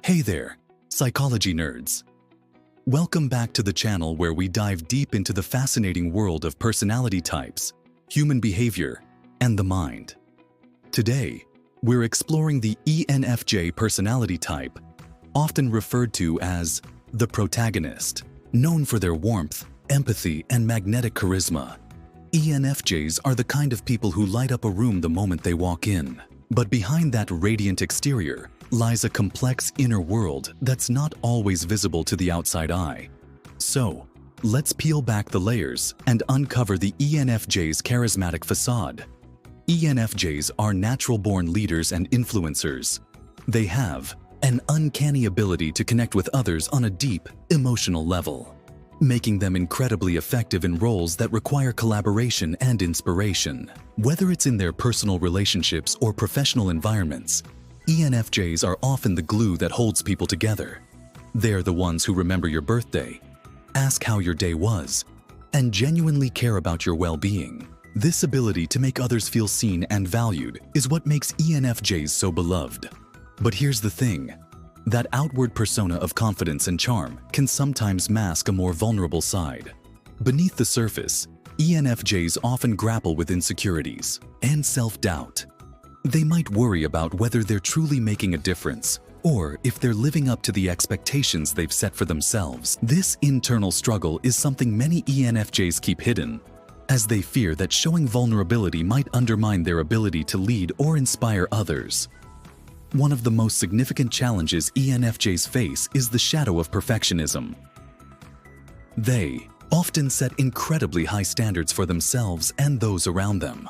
Hey there, psychology nerds. Welcome back to the channel where we dive deep into the fascinating world of personality types, human behavior, and the mind. Today, we're exploring the ENFJ personality type, often referred to as the Protagonist. Known for their warmth, empathy, and magnetic charisma, ENFJs are the kind of people who light up a room the moment they walk in. But behind that radiant exterior lies a complex inner world that's not always visible to the outside eye. So, let's peel back the layers and uncover the ENFJ's charismatic facade. ENFJs are natural-born leaders and influencers. They have an uncanny ability to connect with others on a deep, emotional level, making them incredibly effective in roles that require collaboration and inspiration. Whether it's in their personal relationships or professional environments, ENFJs are often the glue that holds people together. They're the ones who remember your birthday, ask how your day was, and genuinely care about your well-being. This ability to make others feel seen and valued is what makes ENFJs so beloved. But here's the thing. That outward persona of confidence and charm can sometimes mask a more vulnerable side. Beneath the surface, ENFJs often grapple with insecurities and self-doubt. They might worry about whether they're truly making a difference or if they're living up to the expectations they've set for themselves. This internal struggle is something many ENFJs keep hidden, as they fear that showing vulnerability might undermine their ability to lead or inspire others. One of the most significant challenges ENFJs face is the shadow of perfectionism. They often set incredibly high standards for themselves and those around them.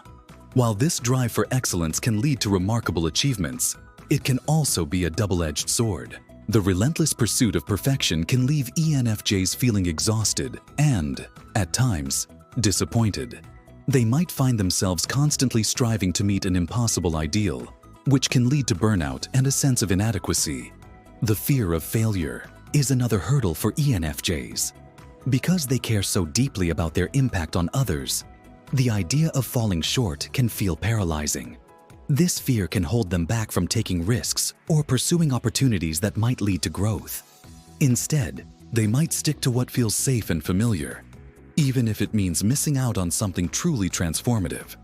While this drive for excellence can lead to remarkable achievements, it can also be a double-edged sword. The relentless pursuit of perfection can leave ENFJs feeling exhausted and, at times, disappointed. They might find themselves constantly striving to meet an impossible ideal, which can lead to burnout and a sense of inadequacy. The fear of failure is another hurdle for ENFJs. Because they care so deeply about their impact on others, the idea of falling short can feel paralyzing. This fear can hold them back from taking risks or pursuing opportunities that might lead to growth. Instead, they might stick to what feels safe and familiar, even if it means missing out on something truly transformative.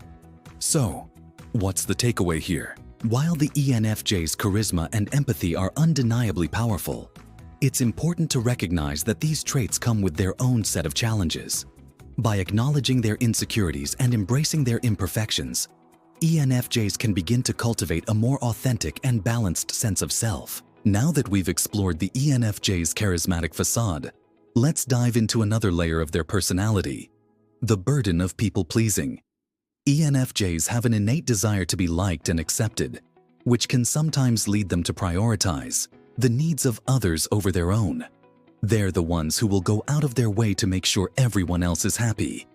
So, what's the takeaway here? While the ENFJ's charisma and empathy are undeniably powerful, it's important to recognize that these traits come with their own set of challenges. By acknowledging their insecurities and embracing their imperfections, ENFJs can begin to cultivate a more authentic and balanced sense of self. Now that we've explored the ENFJ's charismatic facade, let's dive into another layer of their personality: the burden of people-pleasing. ENFJs have an innate desire to be liked and accepted, which can sometimes lead them to prioritize the needs of others over their own. They're the ones who will go out of their way to make sure everyone else is happy,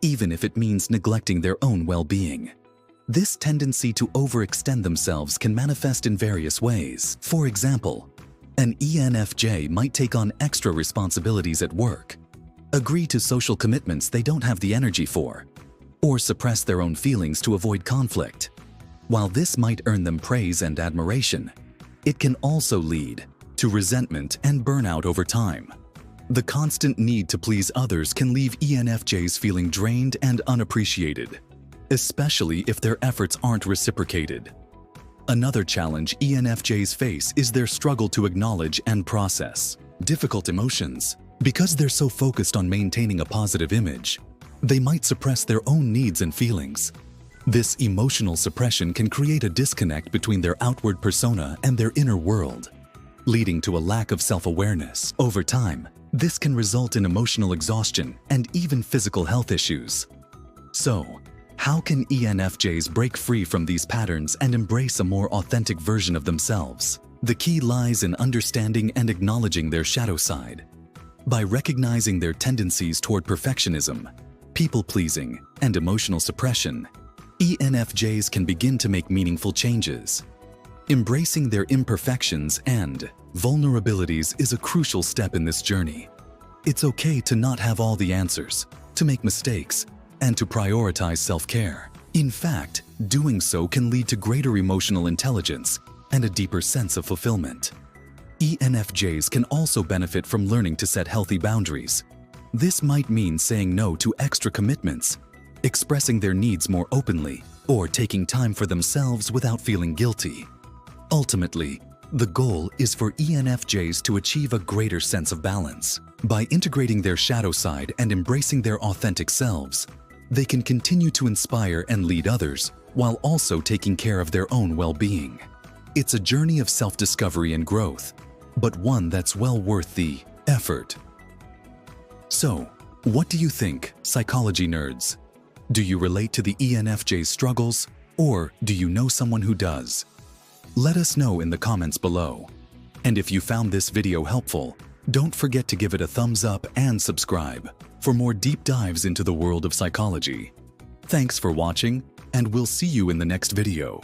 even if it means neglecting their own well-being. This tendency to overextend themselves can manifest in various ways. For example, an ENFJ might take on extra responsibilities at work, agree to social commitments they don't have the energy for, or suppress their own feelings to avoid conflict. While this might earn them praise and admiration, it can also lead to resentment and burnout over time. The constant need to please others can leave ENFJs feeling drained and unappreciated, especially if their efforts aren't reciprocated. Another challenge ENFJs face is their struggle to acknowledge and process difficult emotions. Because they're so focused on maintaining a positive image, they might suppress their own needs and feelings. This emotional suppression can create a disconnect between their outward persona and their inner world, leading to a lack of self-awareness. Over time, this can result in emotional exhaustion and even physical health issues. So, how can ENFJs break free from these patterns and embrace a more authentic version of themselves? The key lies in understanding and acknowledging their shadow side. By recognizing their tendencies toward perfectionism, people-pleasing, and emotional suppression, ENFJs can begin to make meaningful changes. Embracing their imperfections and vulnerabilities is a crucial step in this journey. It's okay to not have all the answers, to make mistakes, and to prioritize self-care. In fact, doing so can lead to greater emotional intelligence and a deeper sense of fulfillment. ENFJs can also benefit from learning to set healthy boundaries. This might mean saying no to extra commitments, expressing their needs more openly, or taking time for themselves without feeling guilty. Ultimately, the goal is for ENFJs to achieve a greater sense of balance. By integrating their shadow side and embracing their authentic selves, they can continue to inspire and lead others while also taking care of their own well-being. It's a journey of self-discovery and growth, but one that's well worth the effort. So, what do you think, psychology nerds? Do you relate to the ENFJ's struggles, or do you know someone who does? Let us know in the comments below. And if you found this video helpful, don't forget to give it a thumbs up and subscribe for more deep dives into the world of psychology. Thanks for watching, and we'll see you in the next video.